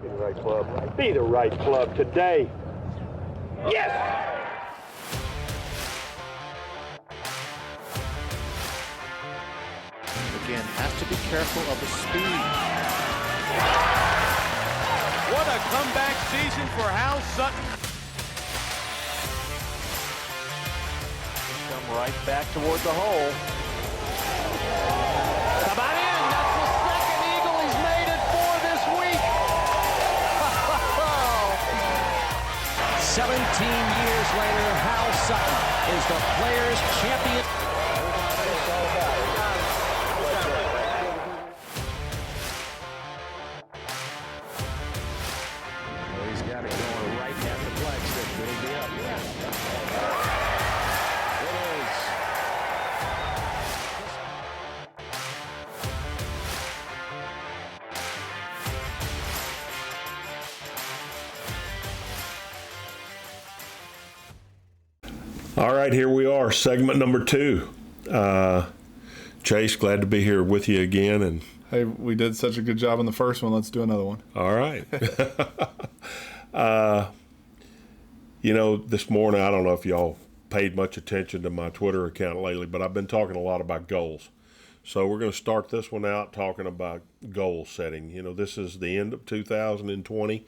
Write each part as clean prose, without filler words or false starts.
Be the right club. Be the right club today. Yes! Again, has to be careful of the speed. What a comeback season for Hal Sutton. Come right back toward the hole. Come on in. That's the second eagle he's made it for this week. 17 years later, Hal Sutton is the Players' Champion. He's got it going right at the flagstick. It'll be up. It is. All right, here we are, segment number 2. Chase, glad to be here with you again. And hey, we did such a good job on the first one. Let's do another one. all right. This morning, I don't know if y'all paid much attention to my Twitter account lately, but I've been talking a lot about goals. So we're going to start this one out talking about goal setting. This is the end of 2020,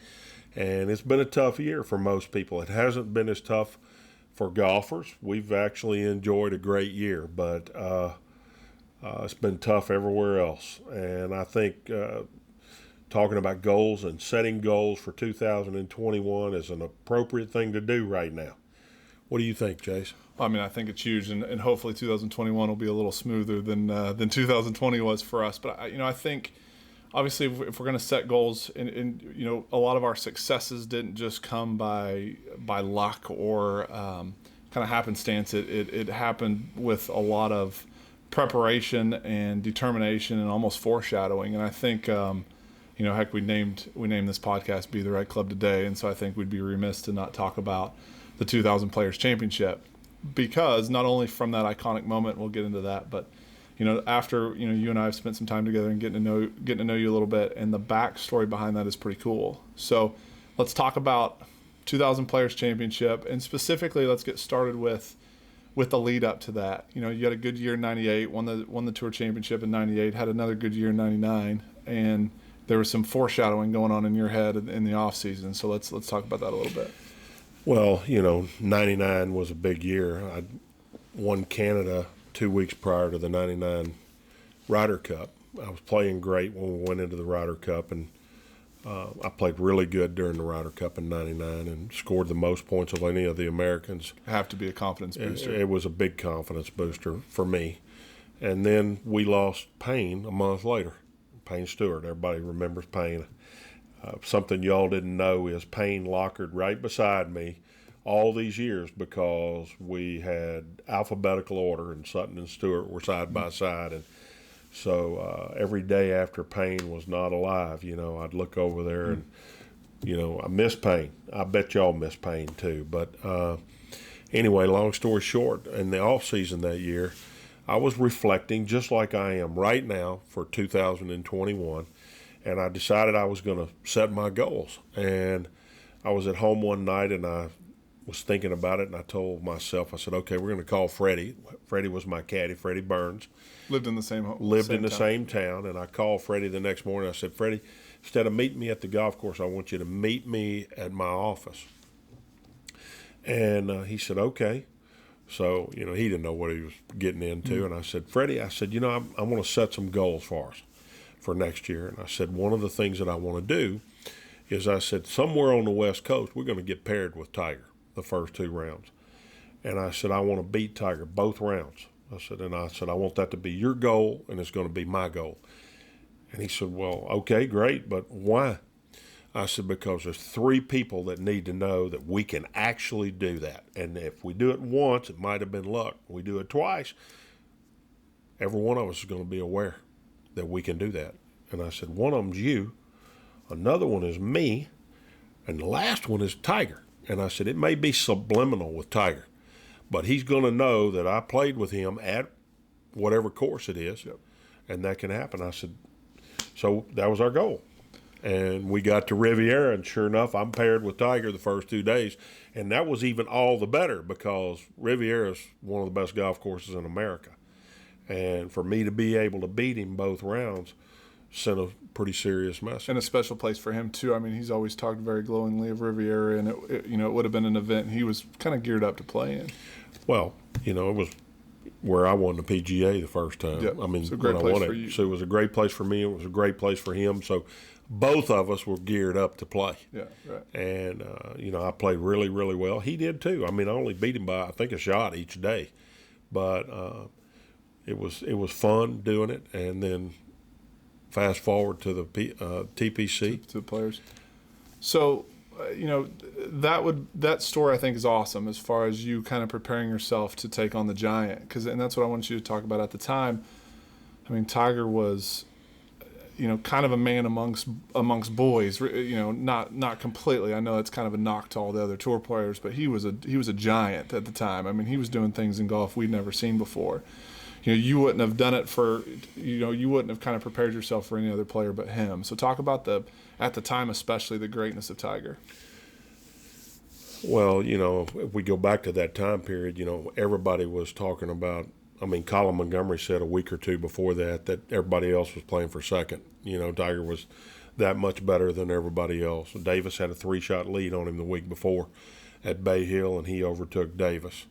and it's been a tough year for most people. It hasn't been as tough for golfers. We've actually enjoyed a great year, but it's been tough everywhere else. And I think talking about goals and setting goals for 2021 is an appropriate thing to do right now. What do you think, Chase? I mean, I think it's huge, and hopefully 2021 will be a little smoother than 2020 was for us. But I think obviously if we're going to set goals, and a lot of our successes didn't just come by luck or kind of happenstance. It happened with a lot of preparation and determination and almost foreshadowing. And I think heck, we named this podcast "Be the Right Club Today," and so I think we'd be remiss to not talk about the 2000 Players Championship, because not only from that iconic moment, we'll get into that, but after you and I have spent some time together and getting to know you a little bit, and the backstory behind that is pretty cool. So let's talk about 2000 Players Championship, and specifically let's get started with the lead up to that. You had a good year in '98, won the Tour Championship in '98, had another good year in '99, and there was some foreshadowing going on in your head in the off season. So let's talk about that a little bit. Well, 99 was a big year. I won Canada 2 weeks prior to the 99 Ryder Cup. I was playing great when we went into the Ryder Cup, and I played really good during the Ryder Cup in '99 and scored the most points of any of the Americans. Have to be a confidence booster. It was a big confidence booster for me. And then we lost Payne a month later. Payne Stewart, everybody remembers Payne. Something y'all didn't know is Payne lockered right beside me all these years because we had alphabetical order, and Sutton and Stewart were side by side. And so every day after Payne was not alive, I'd look over there and, I miss Payne. I bet y'all miss Payne too. But anyway, long story short, in the off season that year, I was reflecting just like I am right now for 2021. And I decided I was going to set my goals. And I was at home one night, and I was thinking about it, and I told myself, I said, okay, we're going to call Freddie. Freddie was my caddy, Freddie Burns. Lived in the same home. Same town. And I called Freddie the next morning. I said, Freddie, instead of meeting me at the golf course, I want you to meet me at my office. And he said, okay. So, he didn't know what he was getting into. And I said, Freddie, I want to set some goals for us for next year. And I said, one of the things that I want to do is, I said, somewhere on the West Coast, we're going to get paired with Tiger the first 2 rounds. And I said, I want to beat Tiger both rounds. I said, I want that to be your goal, and it's going to be my goal. And he said, well, okay, great, but why? I said, because there's 3 people that need to know that we can actually do that. And if we do it once, it might have been luck. We do it twice, every one of us is going to be aware that we can do that. And I said, one of them's you, another one is me, and the last one is Tiger. And I said, it may be subliminal with Tiger, but he's going to know that I played with him at whatever course it is, and that can happen. I said, so that was our goal. And we got to Riviera, and sure enough, I'm paired with Tiger the first 2 days. And that was even all the better because Riviera is one of the best golf courses in America. And for me to be able to beat him both rounds sent a pretty serious message. And a special place for him, too. I mean, he's always talked very glowingly of Riviera, and it would have been an event he was kind of geared up to play in. Well, it was where I won the PGA the first time. Yep. I mean, it's a great when I place won for it. you. So it was a great place for me. It was a great place for him. So both of us were geared up to play. Yeah, right. And, I played really, really well. He did too. I mean, I only beat him by, I think, a shot each day. But it was fun doing it. And then fast forward to the TPC. To the players. So, that story I think is awesome as far as you kind of preparing yourself to take on the giant. And that's what I wanted you to talk about at the time. I mean, Tiger was, kind of a man amongst boys. Not completely. I know it's kind of a knock to all the other tour players, but he was a giant at the time. I mean, he was doing things in golf we'd never seen before. You wouldn't have done it for, you wouldn't have kind of prepared yourself for any other player but him. So talk about at the time especially, the greatness of Tiger. Well, if we go back to that time period, everybody was talking about, I mean, Colin Montgomery said a week or two before that everybody else was playing for second. Tiger was that much better than everybody else. Davis had a 3-shot lead on him the week before at Bay Hill, and he overtook Davis.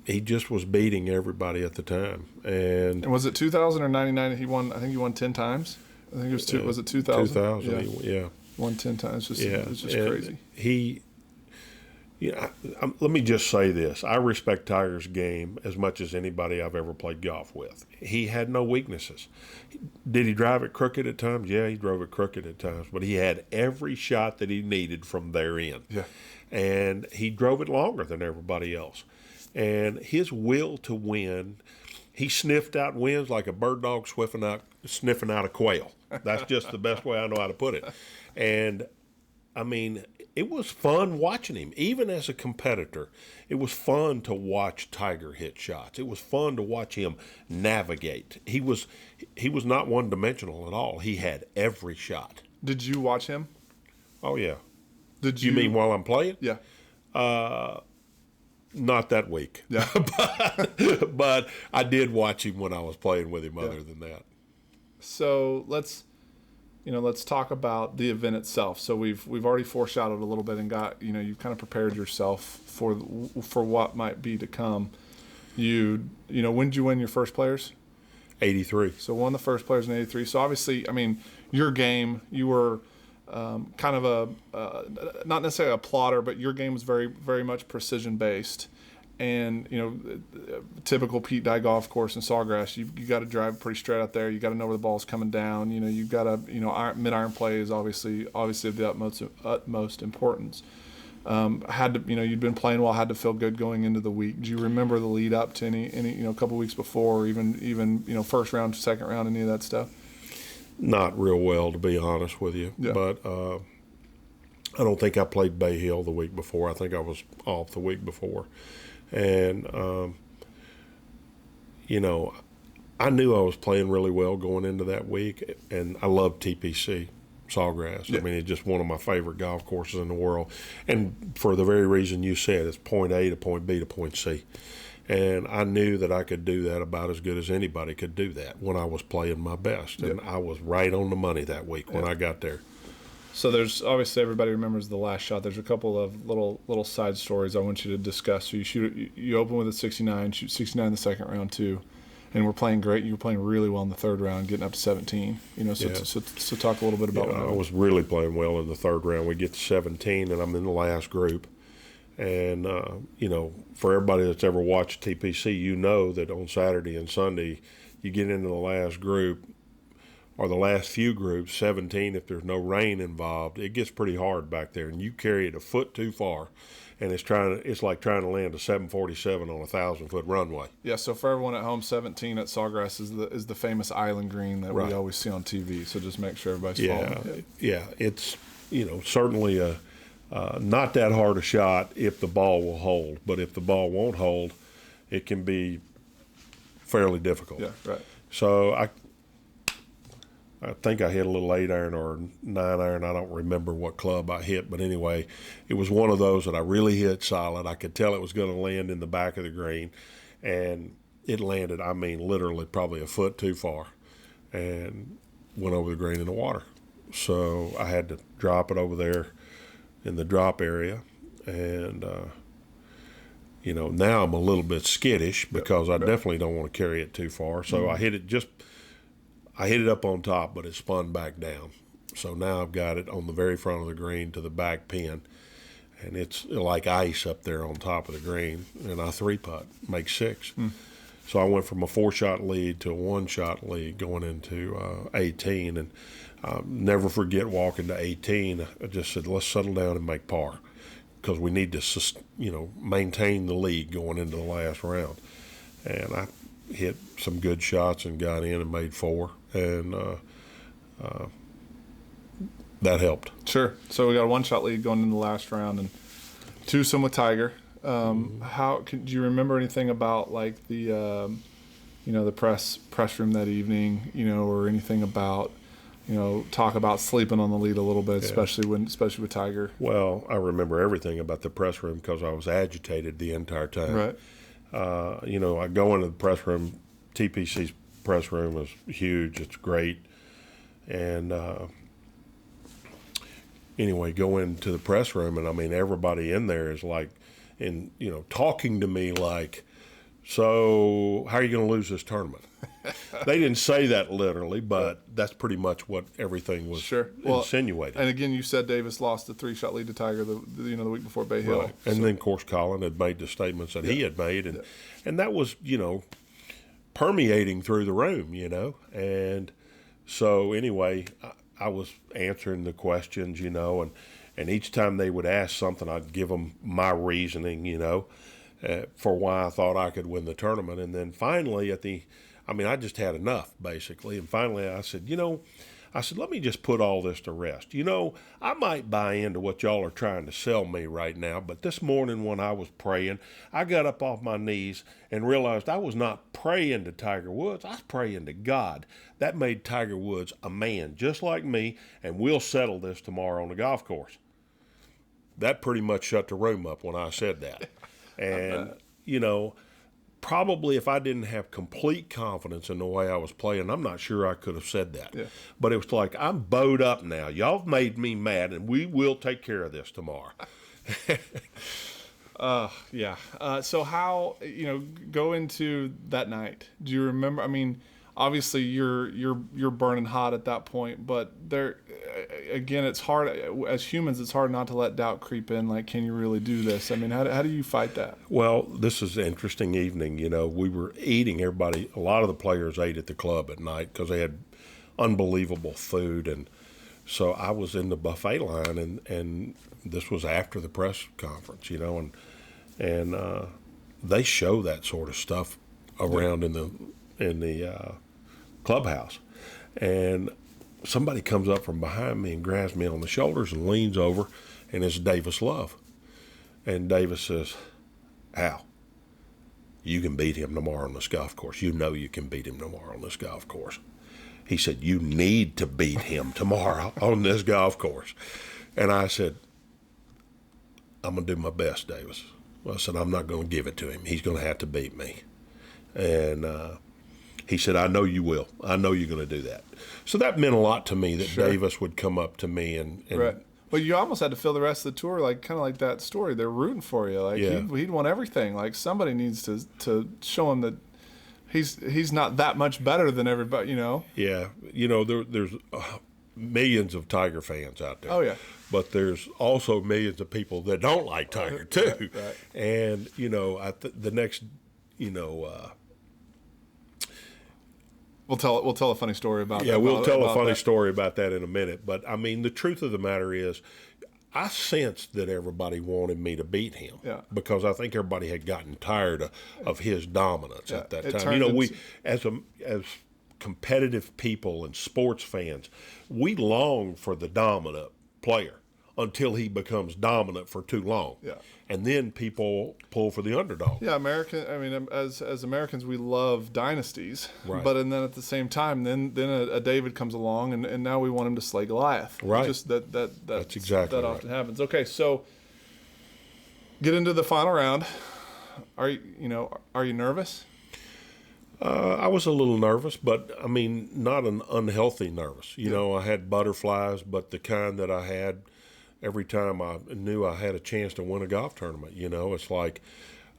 He just was beating everybody at the time. And was it 2000 or 99 that he won? I think he won 10 times. I think it was was it 2000? 2000, yeah. Won 10 times. It's just crazy. Let me just say this. I respect Tiger's game as much as anybody I've ever played golf with. He had no weaknesses. Did he drive it crooked at times? Yeah, he drove it crooked at times. But he had every shot that he needed from there in. Yeah. And he drove it longer than everybody else. And his will to win, he sniffed out wins like a bird dog sniffing out a quail. That's just the best way I know how to put it. And, I mean, it was fun watching him. Even as a competitor, it was fun to watch Tiger hit shots. It was fun to watch him navigate. He was not one-dimensional at all. He had every shot. Did you watch him? Oh, yeah. Did you? You mean while I'm playing? Yeah. Not that week. Yeah. but I did watch him when I was playing with him other than that. So let's talk about the event itself. So we've already foreshadowed a little bit and got, you've kind of prepared yourself for what might be to come. When did you win your first players? 83. So won the first players in 83. So obviously, I mean, your game, you were kind of not necessarily a plotter, but your game was very, very much precision based. And, typical Pete Dye golf course in Sawgrass, you got to drive pretty straight out there. You got to know where the ball's coming down. You've got to, mid-iron play is obviously of the utmost importance. You'd been playing well, had to feel good going into the week. Do you remember the lead up to any a couple weeks before, or even first round, second round, any of that stuff? Not real well, to be honest with you. Yeah. But I don't think I played Bay Hill the week before. I think I was off the week before. And, I knew I was playing really well going into that week, and I loved TPC Sawgrass. Yeah. I mean, it's just one of my favorite golf courses in the world. And for the very reason you said, it's point A to point B to point C. And I knew that I could do that about as good as anybody could do that when I was playing my best. And I was right on the money that week when I got there. So there's obviously everybody remembers the last shot. There's a couple of little side stories I want you to discuss. So you open with a 69, shoot 69 in the second round too, and we're playing great. You were playing really well in the third round, getting up to 17. So talk a little bit about. I was really playing well in the third round. We get to 17, and I'm in the last group. And for everybody that's ever watched TPC, that on Saturday and Sunday, you get into the last group. Or the last few groups, 17, if there's no rain involved, it gets pretty hard back there, and you carry it a foot too far, and it's like trying to land a 747 on a 1,000-foot runway. Yeah. So for everyone at home, 17 at Sawgrass is the famous island green that we always see on TV. So just make sure everybody's following. Yeah. It's certainly not that hard a shot if the ball will hold, but if the ball won't hold, it can be fairly difficult. Yeah. Right. So I think I hit a little 8-iron or 9-iron. I don't remember what club I hit, but anyway, it was one of those that I really hit solid. I could tell it was going to land in the back of the green, and it landed, I mean, literally probably a foot too far, and went over the green in the water. So I had to drop it over there in the drop area, and now I'm a little bit skittish because I definitely don't want to carry it too far. So I hit it up on top, but it spun back down. So now I've got it on the very front of the green to the back pin, and it's like ice up there on top of the green, and I 3-putt, make 6. So I went from a 4-shot lead to a 1-shot lead going into 18, and never forget walking to 18. I just said, let's settle down and make par because we need to, maintain the lead going into the last round. And I hit some good shots and got in and made 4, and that helped. Sure. So we got a 1-shot lead going into the last round and twosome with Tiger. Do you remember anything about like the the press room that evening, or anything about talk about sleeping on the lead a little bit, especially with Tiger? Well, I remember everything about the press room because I was agitated the entire time. Right. I go into the press room. TPC's press room is huge. It's great. And anyway, go into the press room, and I mean, everybody in there is like, talking to me like, so how are you going to lose this tournament? They didn't say that literally, but that's pretty much what everything was insinuating. And again, you said Davis lost the 3-shot lead to Tiger the week before Bay Hill. Right. And then, of course, Colin had made the statements that he had made, and that was, permeating through the room, And so anyway, I was answering the questions, and each time they would ask something, I'd give them my reasoning, for why I thought I could win the tournament. And then finally I just had enough, basically. And finally I said, let me just put all this to rest. I might buy into what y'all are trying to sell me right now, but this morning when I was praying, I got up off my knees and realized I was not praying to Tiger Woods. I was praying to God. That made Tiger Woods a man just like me, and we'll settle this tomorrow on the golf course. That pretty much shut the room up when I said that. And, probably if I didn't have complete confidence in the way I was playing, I'm not sure I could have said that. Yeah. But it was like, I'm bowed up now. Y'all have made me mad, and we will take care of this tomorrow. So how, go into that night? Do you remember? I mean, obviously you're burning hot at that point, but again, it's hard as humans. It's hard not to let doubt creep in. Like, can you really do this? I mean, how do you fight that? Well, this is an interesting evening. We were eating. A lot of the players ate at the club at night because they had unbelievable food, and so I was in the buffet line, and this was after the press conference, and they show that sort of stuff around in the clubhouse, and somebody comes up from behind me and grabs me on the shoulders and leans over, and it's Davis Love. And Davis says, Hal, you can beat him tomorrow on this golf course. You know you can beat him tomorrow on this golf course. He said, you need to beat him tomorrow on this golf course. And I said, I'm going to do my best, Davis. Well, I said, I'm not going to give it to him. He's going to have to beat me. And he said, I know you will. I know you're going to do that. So that meant a lot to me that Davis would come up to me and right. Well, you almost had to fill the rest of the tour kind of like that story. They're rooting for you. He'd won everything. Like, somebody needs to show him that he's not that much better than everybody. Yeah, there's millions of Tiger fans out there. Oh yeah. But there's also millions of people that don't like Tiger too. Right. And the next, We'll tell a funny story about that. Yeah, we'll tell a funny story about that in a minute. But, I mean, the truth of the matter is I sensed that everybody wanted me to beat him because I think everybody had gotten tired of his dominance at that time. We as competitive people and sports fans, we long for the dominant player until he becomes dominant for too long. Yeah. And then people pull for the underdog. Yeah, as Americans, we love dynasties, Right. But then at the same time, then a David comes along, and now we want him to slay Goliath. Right. Just that's exactly that right. often happens. Okay, so get into the final round. Are you nervous? I was a little nervous, but I mean, not an unhealthy nervous. You know, I had butterflies, but the kind that I had every time I knew I had a chance to win a golf tournament. You know, it's like,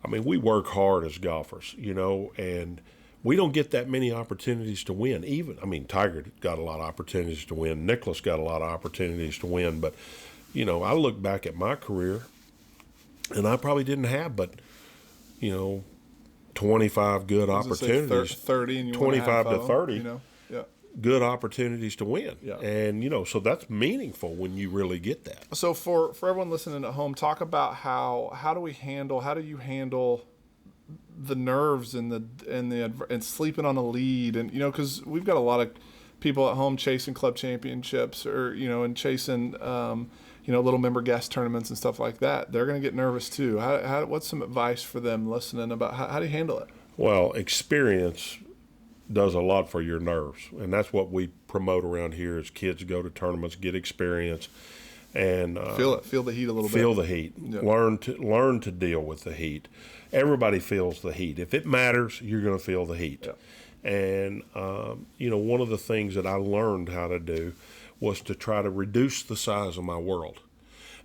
I mean, we work hard as golfers, you know, and we don't get that many opportunities to win. Tiger got a lot of opportunities to win. Nicklaus got a lot of opportunities to win. But, you know, I look back at my career, and I probably didn't have but, 25 good opportunities. 30 and you 25 to 30. Yeah. Good opportunities to win. Yeah. And, so that's meaningful when you really get that. So for everyone listening at home, talk about how do you handle the nerves and sleeping on a lead, and because we've got a lot of people at home chasing club championships or and chasing little member guest tournaments and stuff like that. They're going to get nervous too. What's some advice for them listening about how do you handle it? Well, experience does a lot for your nerves, and that's what we promote around here is kids go to tournaments, get experience, and feel the heat a little bit. Feel the heat. Yep. Learn to deal with the heat. Everybody feels the heat. If it matters, you're going to feel the heat. Yep. And one of the things that I learned how to do was to try to reduce the size of my world.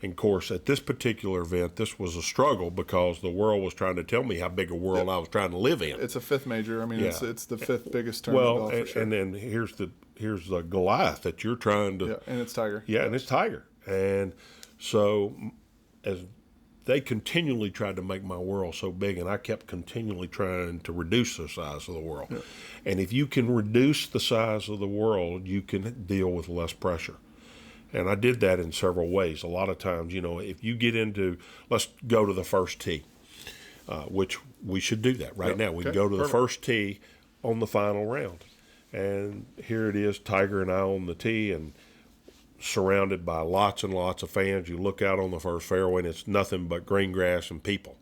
And of course, at this particular event, this was a struggle because the world was trying to tell me how big a world I was trying to live in. It's a fifth major. I mean, it's the fifth biggest tournament golf for sure. And then here's the Goliath that you're trying to. Yeah, and it's Tiger. Yeah, and it's Tiger. And so as they continually tried to make my world so big, and I kept continually trying to reduce the size of the world. Yeah. And if you can reduce the size of the world, you can deal with less pressure. And I did that in several ways. A lot of times, if you get into, let's go to the first tee, which we should do that right now. We can go to the first tee on the final round. And here it is, Tiger and I on the tee, and surrounded by lots and lots of fans. You look out on the first fairway, and it's nothing but green grass and people.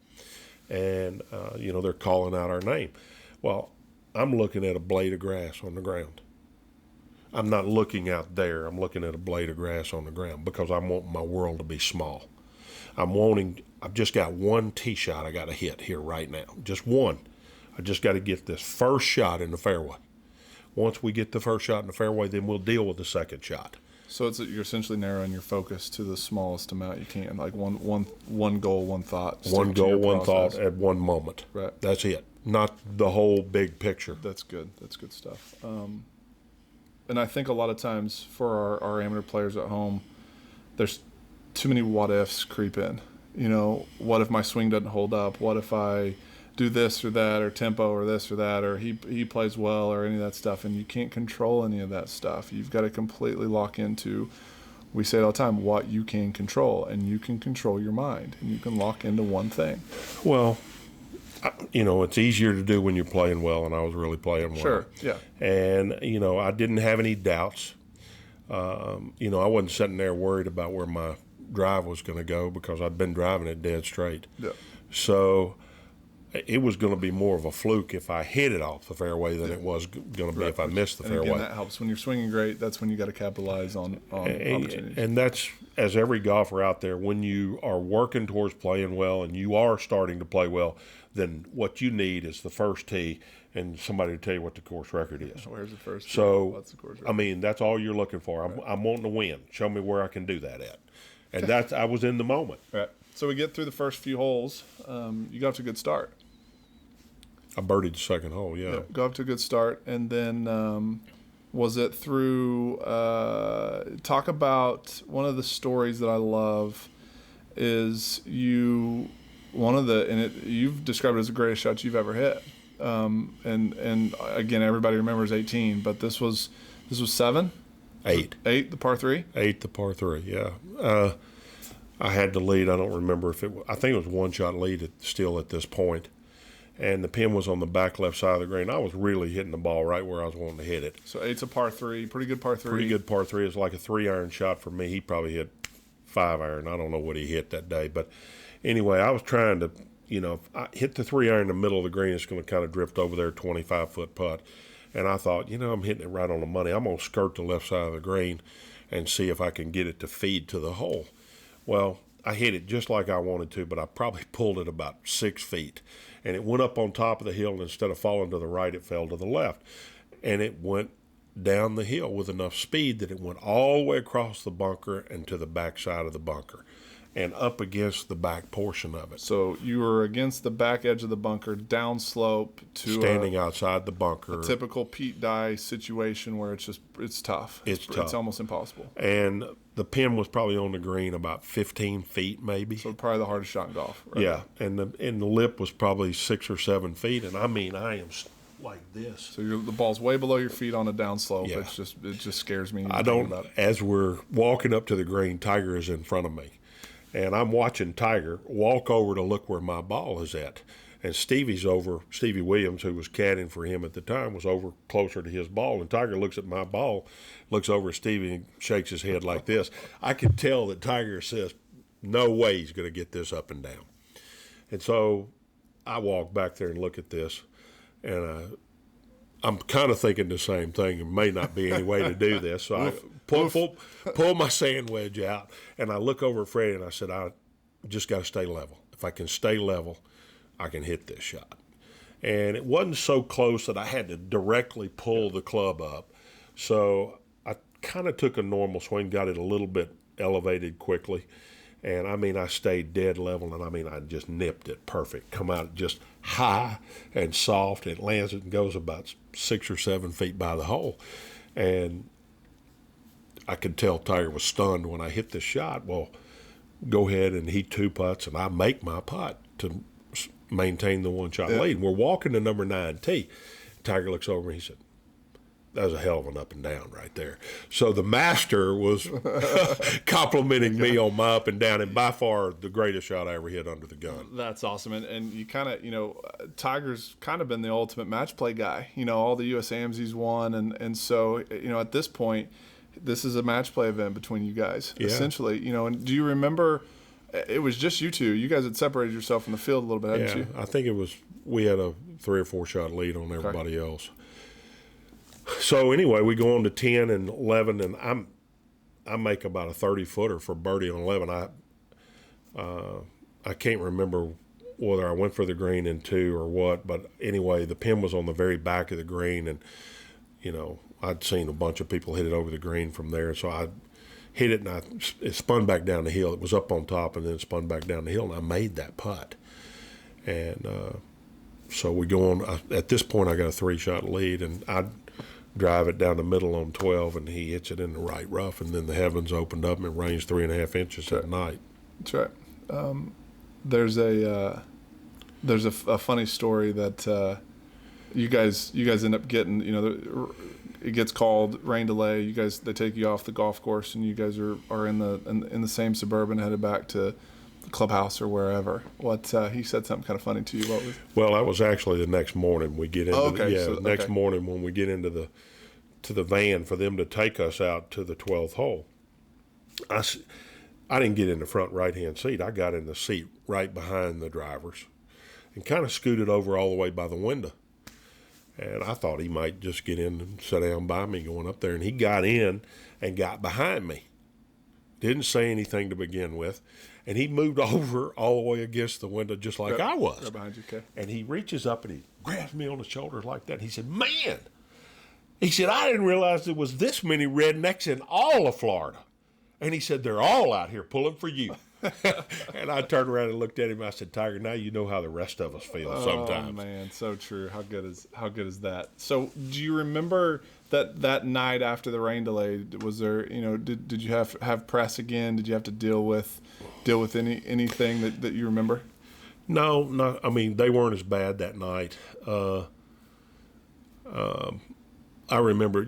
And, they're calling out our name. Well, I'm looking at a blade of grass on the ground. I'm not looking out there. I'm looking at a blade of grass on the ground because I want my world to be small. I've just got one tee shot I got to hit here right now. Just one. I just got to get this first shot in the fairway. Once we get the first shot in the fairway, then we'll deal with the second shot. So you're essentially narrowing your focus to the smallest amount you can, like one goal, one thought. One goal, one thought at one moment. Right. That's it. Not the whole big picture. That's good. That's good stuff. And I think a lot of times for our amateur players at home, there's too many what ifs creep in. What if my swing doesn't hold up? What if I do this or that, or tempo or this or that, or he plays well, or any of that stuff, and you can't control any of that stuff. You've got to completely lock into, we say it all the time, what you can control, and you can control your mind, and you can lock into one thing. Well, it's easier to do when you're playing well, and I was really playing well. Sure, yeah. And, I didn't have any doubts. I wasn't sitting there worried about where my drive was going to go because I'd been driving it dead straight. Yeah. So it was going to be more of a fluke if I hit it off the fairway than it was going to be if I missed the fairway. Again, that helps. When you're swinging great, that's when you got to capitalize on opportunities. And that's, as every golfer out there, when you are working towards playing well and you are starting to play well, then what you need is the first tee and somebody to tell you what the course record is. Where's the first tee? So, What's the course record? that's all you're looking for. Right. I'm wanting to win. Show me where I can do that at. And I was in the moment. Right. So we get through the first few holes. You got off to a good start. I birdied the second hole, yeah. Got off to a good start. And then was it through talk about one of the stories that I love is you've described it as the greatest shot you've ever hit. And again, everybody remembers 18, but this was 7? 8. 8, the par 3? 8, the par 3, yeah. I had the lead. I don't remember if I think it was one shot lead still at this point. And the pin was on the back left side of the green. I was really hitting the ball right where I was wanting to hit it. So 8's a par 3, pretty good par 3. Pretty good par 3. It's like a 3-iron shot for me. He probably hit 5-iron. I don't know what he hit that day. But anyway, I was trying to, if I hit the 3-iron in the middle of the green, it's going to kind of drift over there, 25-foot putt. And I thought, I'm hitting it right on the money. I'm going to skirt the left side of the green and see if I can get it to feed to the hole. Well, I hit it just like I wanted to, but I probably pulled it about 6 feet. And it went up on top of the hill, and instead of falling to the right, it fell to the left. And it went down the hill with enough speed that it went all the way across the bunker and to the back side of the bunker and up against the back portion of it. So you were against the back edge of the bunker, downslope to standing outside the bunker. A typical Pete Dye situation where it's tough. It's tough. It's almost impossible. And the pin was probably on the green about 15 feet maybe. So probably the hardest shot in golf. Right? Yeah, and the lip was probably 6 or 7 feet, and I am like this. So the ball's way below your feet on a downslope. Yeah. It just scares me. As we're walking up to the green, Tiger is in front of me. And I'm watching Tiger walk over to look where my ball is at. And Stevie Williams, who was caddying for him at the time, was over closer to his ball. And Tiger looks at my ball, looks over at Stevie and shakes his head like this. I could tell that Tiger says, no way he's going to get this up and down. And so I walk back there and look at this. And I'm kind of thinking the same thing. There may not be any way to do this. So I pull my sand wedge out, and I look over at Freddie, and I said, I just got to stay level. If I can stay level, I can hit this shot. And it wasn't so close that I had to directly pull the club up. So I kind of took a normal swing, got it a little bit elevated quickly. And, I stayed dead level, and, I just nipped it perfect. Come out just high and soft. It lands it and goes about 6 or 7 feet by the hole. And I could tell Tiger was stunned when I hit the shot. Well, go ahead, and he 2-putts, and I make my putt to maintain the one-shot lead. And we're walking to number 9 tee. Tiger looks over, and he said, that was a hell of an up and down right there. So the master was complimenting me on my up and down, and by far the greatest shot I ever hit under the gun. That's awesome. And you kind of, Tiger's kind of been the ultimate match play guy. All the U.S. AMs he's won. And so, at this point, this is a match play event between you guys, essentially. And do you remember, it was just you two. You guys had separated yourself from the field a little bit, hadn't you? I think we had a 3 or 4 shot lead on everybody else. So anyway, we go on to 10 and 11, and I make about a 30-footer for birdie on 11. I can't remember whether I went for the green in 2 or what, but anyway, the pin was on the very back of the green, and I'd seen a bunch of people hit it over the green from there, so I hit it, and it spun back down the hill. It was up on top, and then it spun back down the hill, and I made that putt. And so we go on. At this point, I got a 3-shot lead, and I drive it down the middle on 12, and he hits it in the right rough, and then the heavens opened up and it rains 3.5 inches at night. That's right. There's a funny story that you guys end up getting. It gets called rain delay. They take you off the golf course, and you guys are in the same Suburban headed back to the clubhouse or wherever. He said something kind of funny to you. What was? Well, that was actually the next morning. We get into next morning when we get into the van for them to take us out to the 12th hole. I didn't get in the front right-hand seat. I got in the seat right behind the drivers and kind of scooted over all the way by the window. And I thought he might just get in and sit down by me going up there. And he got in and got behind me. Didn't say anything to begin with. And he moved over all the way against the window just like I was. Right behind you, okay. And he reaches up and he grabs me on the shoulders like that. He said, man, he said, I didn't realize there was this many rednecks in all of Florida. And he said, they're all out here pulling for you. And I turned around and looked at him. I said, Tiger, now you know how the rest of us feel sometimes. Oh, man, so true. How good is that? So do you remember that night after the rain delay? Was there, did you have press again? Did you have to deal with anything that you remember? No. I mean, they weren't as bad that night. I remember,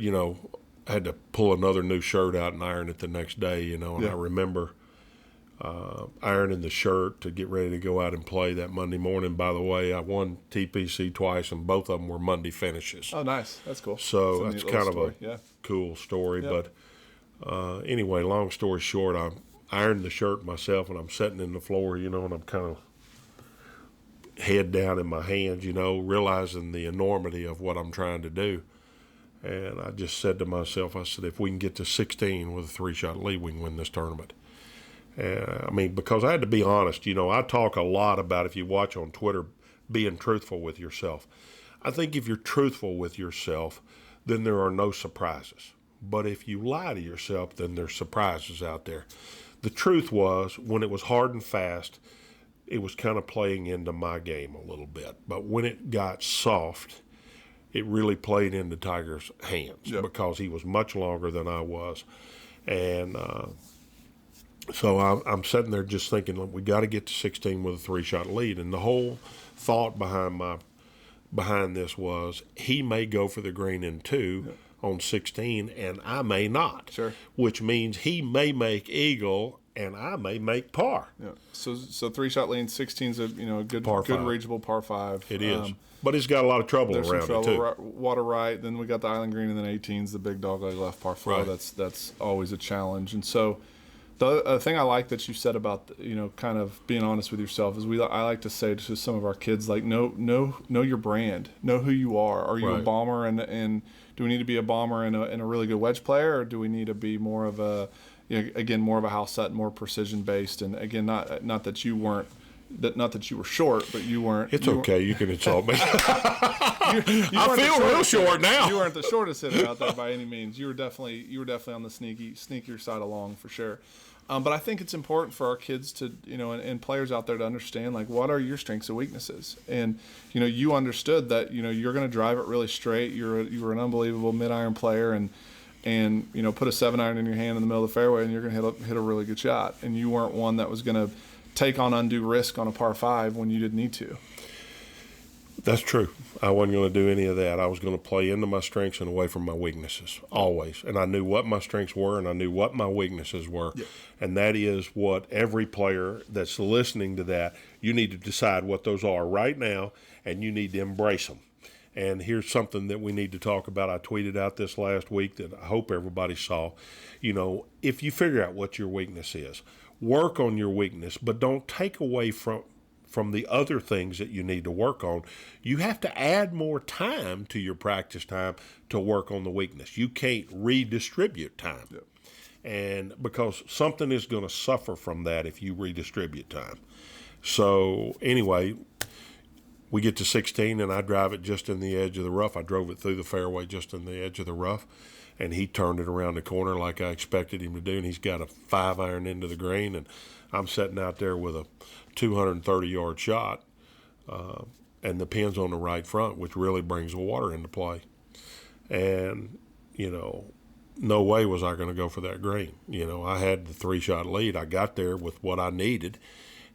I had to pull another new shirt out and iron it the next day, and I remember ironing the shirt to get ready to go out and play that Monday morning. By the way, I won TPC twice, and both of them were Monday finishes. Oh, nice. That's cool. So that's kind of story. a cool story. Yep. But anyway, long story short, ironed the shirt myself, and I'm sitting in the floor, and I'm kind of head down in my hands, realizing the enormity of what I'm trying to do. And I just said to myself, I said, if we can get to 16 with a 3-shot lead, we can win this tournament. Because I had to be honest, I talk a lot about, if you watch on Twitter, being truthful with yourself. I think if you're truthful with yourself, then there are no surprises. But if you lie to yourself, then there's surprises out there. The truth was, when it was hard and fast, it was kind of playing into my game a little bit. But when it got soft, it really played into Tiger's hands because he was much longer than I was. And so I'm sitting there just thinking, look, we got to get to 16 with a 3-shot lead. And the whole thought behind this was, he may go for the green in 2 on 16, and I may not. Sure. Which means he may make eagle, and I may make par. Yeah. So 3-shot lead, 16's a good Par good 5. reachable par 5. It is. But it's got a lot of trouble There's around some it, too. trouble. Water right. Then we got the island green, and then 18's the big dogleg left par 4. Right. That's always a challenge. And so the thing I like that you said about kind of being honest with yourself is I like to say to some of our kids, like, know your brand, know who you are. Are you a bomber, and do we need to be a bomber and a really good wedge player, or do we need to be more of a more of a Hal Sutton, more precision based? And again, not that you weren't. Not that you were short, but you weren't. It's okay. You can insult me. I feel real short now. You weren't the shortest hitter out there by any means. You were definitely on the sneakier side along for sure. But I think it's important for our kids to, and players out there to understand, like, what are your strengths and weaknesses. And you understood that you're going to drive it really straight. You were an unbelievable mid-iron player, and put a 7-iron in your hand in the middle of the fairway, and you're going to hit a really good shot. And you weren't one that was going to take on undue risk on a par 5 when you didn't need to. That's true. I wasn't going to do any of that. I was going to play into my strengths and away from my weaknesses, always. And I knew what my strengths were, and I knew what my weaknesses were. Yeah. And that is what every player that's listening to that, you need to decide what those are right now, and you need to embrace them. And here's something that we need to talk about. I tweeted out this last week that I hope everybody saw. If you figure out what your weakness is, work on your weakness, but don't take away from the other things that you need to work on. You have to add more time to your practice time to work on the weakness. You can't redistribute time. Yep. And because something is going to suffer from that if you redistribute time. So anyway, we get to 16, and I drive it just in the edge of the rough. I drove it through the fairway just in the edge of the rough, and he turned it around the corner like I expected him to do, and he's got a 5-iron into the green, and I'm sitting out there with a 230-yard shot, and the pin's on the right front, which really brings the water into play. And, no way was I going to go for that green. I had the 3-shot lead. I got there with what I needed,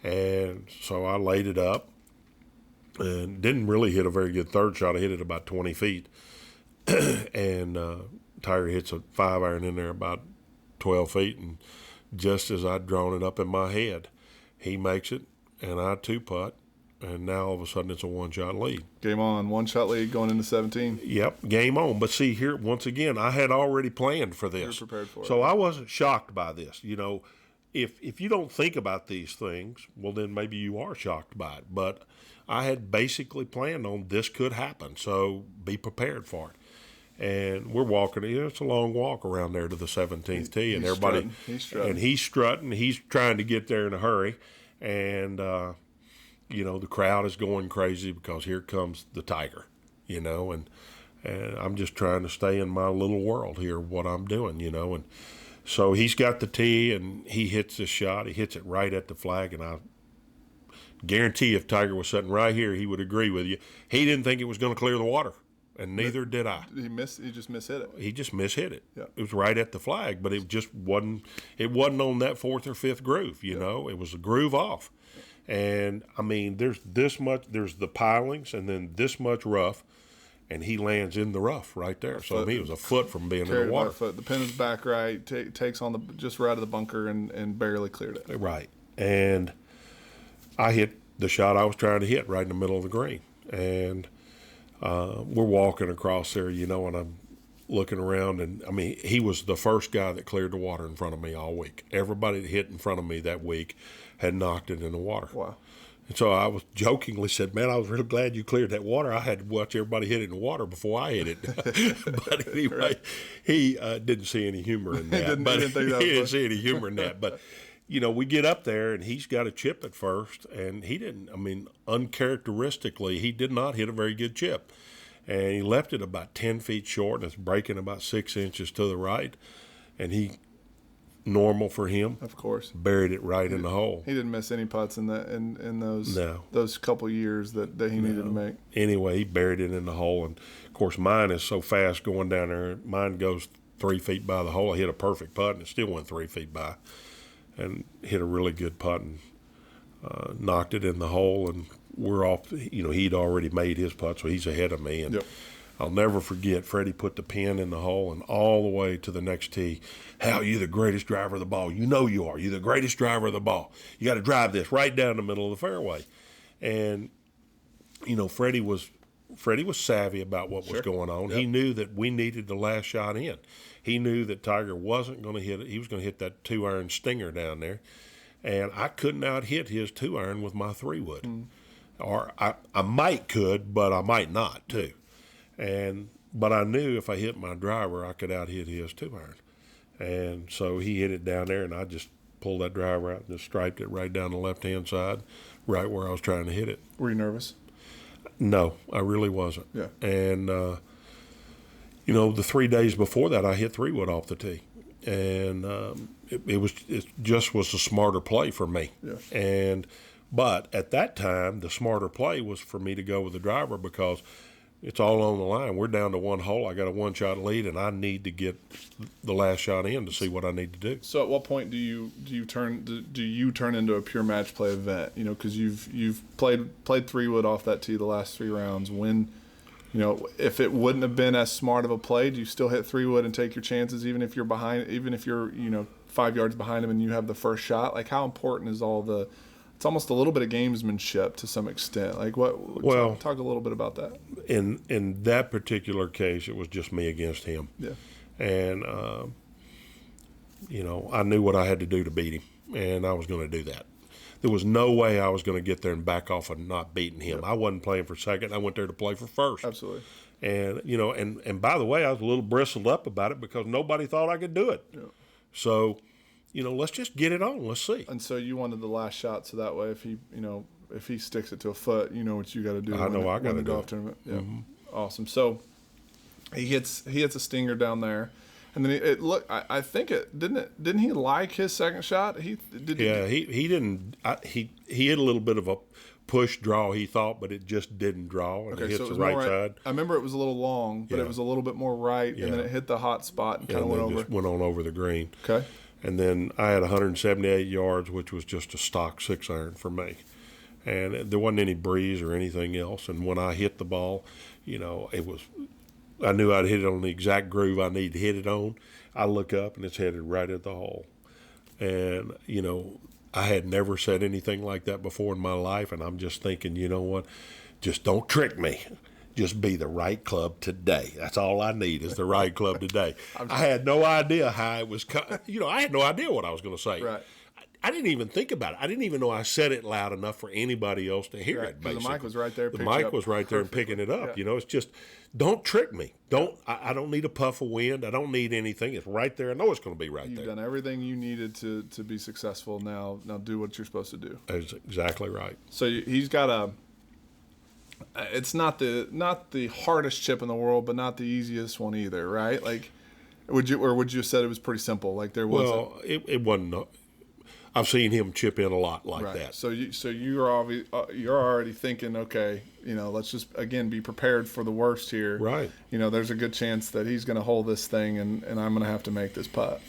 and so I laid it up and didn't really hit a very good third shot. I hit it about 20 feet, and Tiger hits a 5-iron in there about 12 feet, and just as I'd drawn it up in my head, he makes it, and I 2-putt, and now all of a sudden it's a 1-shot lead. Game on, 1-shot lead going into 17. Yep, game on. But see, here, once again, I had already planned for this. You were prepared for it. So I wasn't shocked by this. If you don't think about these things, well, then maybe you are shocked by it. But I had basically planned on this could happen, so be prepared for it. And we're walking. It's a long walk around there to the 17th tee, and everybody. He's strutting. He's trying to get there in a hurry, and the crowd is going crazy because here comes the Tiger, and I'm just trying to stay in my little world here, what I'm doing, and so he's got the tee, and he hits this shot. He hits it right at the flag, and I guarantee if Tiger was sitting right here, he would agree with you. He didn't think it was going to clear the water. And neither did I. He just mishit it. He just mishit it. Yeah. It was right at the flag, but it just wasn't. It wasn't on that 4th or 5th groove. It was a groove off. And there's this much. There's the pilings, and then this much rough, and he lands in the rough right there. So he was a foot from being in the water. The pin is back right. Takes on just right of the bunker and barely cleared it. Right. And I hit the shot I was trying to hit right in the middle of the green, and we're walking across there, and looking around, and I mean, he was the first guy that cleared the water in front of me all week. Everybody that hit in front of me that week had knocked it in the water. Wow. And so I was jokingly said, man, I was really glad you cleared that water. I had to watch everybody hit it in the water before I hit it. But anyway, Right. he didn't see any humor in that. He didn't think that was He didn't funny. see any humor in that. But, you know, we get up there, and he's got a chip at first, and he didn't, I mean, uncharacteristically, he did not hit a very good chip. And he left it about 10 feet short, and it's breaking about 6 inches to the right. And he, normal for him, Of course. buried it right in the hole. He didn't miss any putts in those No. those couple years that he needed to make. Anyway, he buried it in the hole, and of course mine is so fast going down there. Mine goes 3 feet by the hole. I hit a perfect putt, and it still went 3 feet by, and hit a really good putt and knocked it in the hole. And we're off. You know, he'd already made his putt, so he's ahead of me. And Yep. I'll never forget, Freddie put the pin in the hole and all the way to the next tee. Hal, you're the greatest driver of the ball. You know you are. You're the greatest driver of the ball. You got to drive this right down the middle of the fairway. And, you know, Freddie was savvy about what was going on. Yep. He knew that we needed the last shot in. He knew that Tiger wasn't going to hit it. He was going to hit that 2-iron stinger down there. And I couldn't out-hit his 2-iron with my 3-wood. Or I might could, but I might not too. But I knew if I hit my driver, I could out-hit his 2-iron. And so he hit it down there, and I just pulled that driver out and just striped it right down the left-hand side, right where I was trying to hit it. Were you nervous? No, I really wasn't. Yeah. And, you know, the 3 days before that, I hit 3-wood off the tee. And it just was a smarter play for me. Yeah. But at that time, the smarter play was for me to go with the driver because it's all on the line. We're down to one hole. I got a one-shot lead, and I need to get the last shot in to see what I need to do. So at what point do you turn into a pure match play event? You know, because you've played 3-wood off that tee the last 3 rounds. When, you know, if it wouldn't have been as smart of a play, do you still hit 3-wood and take your chances, even if you're behind, even if you're, you know, 5 yards behind him and you have the first shot? Like, how important is all the? It's almost a little bit of gamesmanship to some extent. Like, talk a little bit about that. In that particular case, it was just me against him. Yeah. And, you know, I knew what I had to do to beat him, and I was going to do that. There was no way I was going to get there and back off and not beating him. Yep. I wasn't playing for second. I went there to play for first. Absolutely. And, you know, and by the way, I was a little bristled up about it because nobody thought I could do it. Yeah. So, you know, let's just get it on. Let's see. And so you wanted the last shot, so that way if he sticks it to a foot, you know what you got to do. I know I got to do golf it. tournament. Yeah, Awesome. So he hits a stinger down there, and then I think didn't he like his second shot? He didn't. He hit a little bit of a push draw, he thought, but it just didn't draw, and it hits so it the was right more side. I remember it was a little long, but Yeah. it was a little bit more right, and then it hit the hot spot and kind of and went then over. just went on over the green. Okay. And then I had 178 yards, which was just a stock 6-iron for me. And there wasn't any breeze or anything else. And when I hit the ball, you know, I knew I'd hit it on the exact groove I needed to hit it on. I look up, and it's headed right at the hole. And, you know, I had never said anything like that before in my life, and I'm just thinking, you know what, just don't trick me. Just be the right club today. That's all I need is the right club today. I had no idea how it was, I had no idea what I was going to say. Right. I didn't even think about it. I didn't even know I said it loud enough for anybody else to hear it, 'cause basically. the mic was right there. The mic was right there and picking it up. Yeah. You know, it's just, don't trick me. I don't need a puff of wind. I don't need anything. It's right there. I know it's going to be right You've there. done everything you needed to be successful. Now do what you're supposed to do. That's exactly right. So he's got it's not the hardest chip in the world, but not the easiest one either, right? Like, would you have said it was pretty simple? Like there wasn't. Well, it wasn't. I've seen him chip in a lot like Right. that. So you're already thinking, okay, you know, let's just again be prepared for the worst here. Right. You know, there's a good chance that he's going to hold this thing, and I'm going to have to make this putt.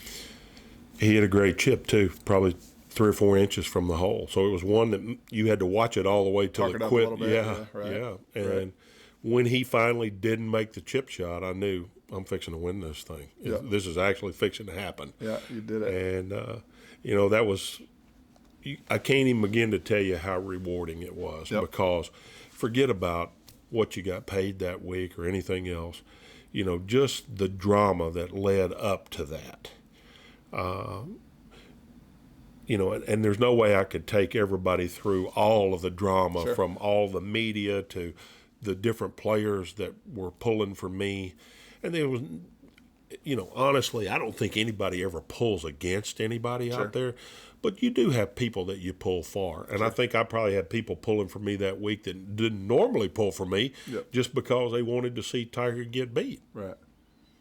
He had a great chip too, probably 3 or 4 inches from the hole. So it was one that you had to watch it all the way till Talk it it up a quit. little bit, Yeah, right. yeah. And Right. when he finally didn't make the chip shot, I knew I'm fixing to win this thing. Yeah. This is actually fixing to happen. Yeah, you did it. And you know, that was. I can't even begin to tell you how rewarding it was Yep. because forget about what you got paid that week or anything else. just the drama that led up to that. And there's no way I could take everybody through all of the drama, from all the media to the different players that were pulling for me. And there was, honestly, I don't think anybody ever pulls against anybody out there. But you do have people that you pull for. And I think I probably had people pulling for me that week that didn't normally pull for me just because they wanted to see Tiger get beat. Right.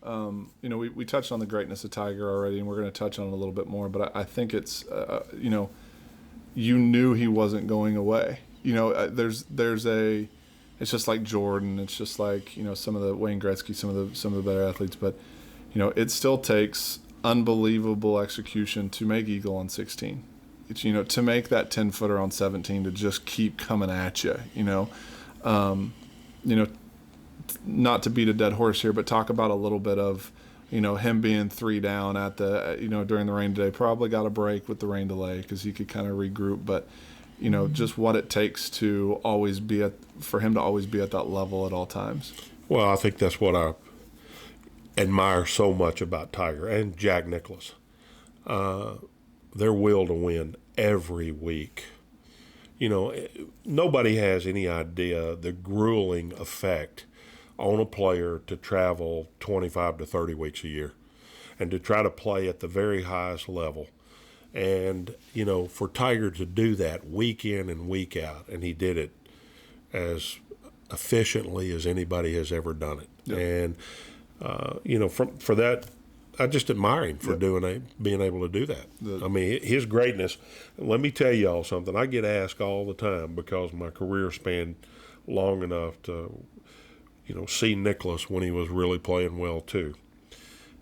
We touched on the greatness of Tiger already, and we're going to touch on it a little bit more. But I think it's, you knew he wasn't going away. It's just like Jordan. It's just like, some of the Wayne Gretzky, some of the better athletes. But, it still takes unbelievable execution to make eagle on 16. It's, to make that 10-footer on 17 to just keep coming at you, not to beat a dead horse here, but talk about a little bit of, him being 3 down at the, during the rain delay. Probably got a break with the rain delay because he could kind of regroup. But, just what it takes to always be for him to always be at that level at all times. Well, I think that's what I admire so much about Tiger and Jack Nicklaus. Their will to win every week. Nobody has any idea the grueling effect on a player to travel 25 to 30 weeks a year and to try to play at the very highest level. And, for Tiger to do that week in and week out, and he did it as efficiently as anybody has ever done it. Yep. And, for that, I just admire him for being able to do that. I mean, his greatness. Let me tell y'all something. I get asked all the time because my career spanned long enough to, see Nicklaus when he was really playing well too.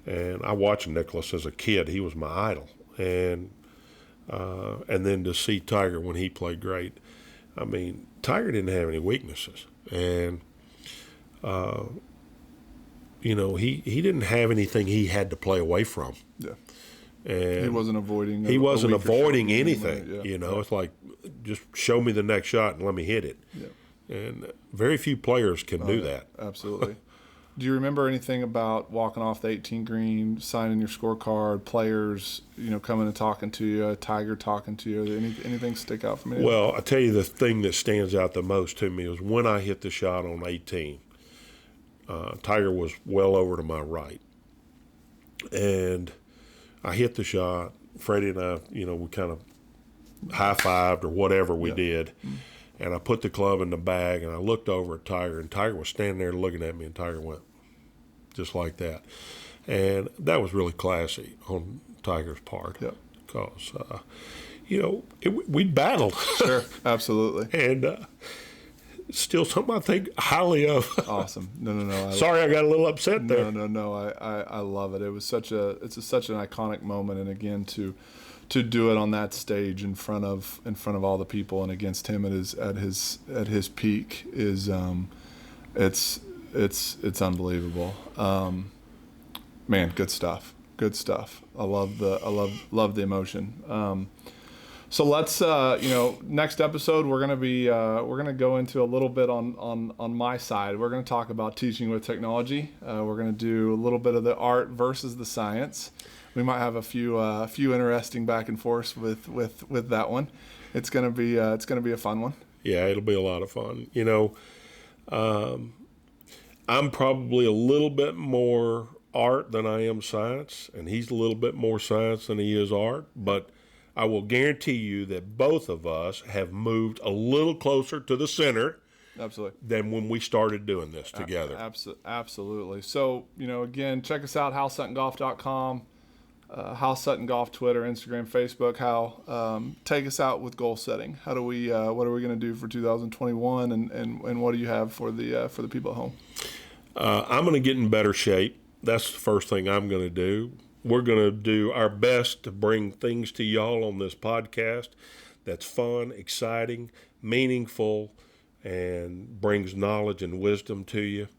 And I watched Nicklaus as a kid. He was my idol. And then to see Tiger when he played great. I mean, Tiger didn't have any weaknesses. And, he didn't have anything he had to play away from. Yeah. And he wasn't avoiding. He wasn't avoiding anything. It's like, just show me the next shot and let me hit it. Yeah. And very few players can do that. Absolutely. Do you remember anything about walking off the 18 green, signing your scorecard, players, coming and talking to you, Tiger talking to you? Anything stick out for me? Well, I tell you, the thing that stands out the most to me is when I hit the shot on 18. Tiger was well over to my right, and I hit the shot. Freddie and I, we kind of high-fived or whatever we did. And I put the club in the bag, and I looked over at Tiger, and Tiger was standing there looking at me, and Tiger went just like that. And that was really classy on Tiger's part because, we battled. Sure, absolutely. And still something I think highly of. Awesome. No. Sorry I got a little upset there. No. I love it. It was such an iconic moment, and again to do it on that stage in front of all the people and against him at his peak is it's unbelievable. Man, good stuff. I love the emotion. So let's next episode we're gonna go into a little bit on my side. We're gonna talk about teaching with technology. We're gonna do a little bit of the art versus the science. We might have a few interesting back and forth with that one. It's gonna be a fun one. Yeah, it'll be a lot of fun. I'm probably a little bit more art than I am science, and he's a little bit more science than he is art. But I will guarantee you that both of us have moved a little closer to the center. Absolutely. Than when we started doing this together. Absolutely. So, again, check us out, HalSuttonGolf.com. Hal Sutton Golf, Twitter, Instagram, Facebook. Hal, take us out with goal setting. What are we going to do for 2021, and what do you have for the people at home? I'm going to get in better shape. That's the first thing I'm going to do. We're going to do our best to bring things to y'all on this podcast that's fun, exciting, meaningful, and brings knowledge and wisdom to you.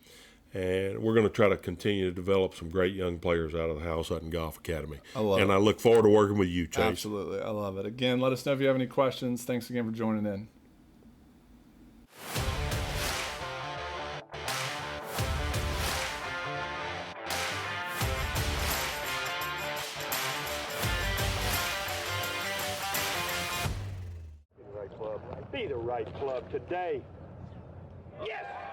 And we're going to try to continue to develop some great young players out of the Hal Sutton Golf Academy. I look forward to working with you, Chase. Absolutely. I love it. Again, let us know if you have any questions. Thanks again for joining in. Be the right club today. Yes!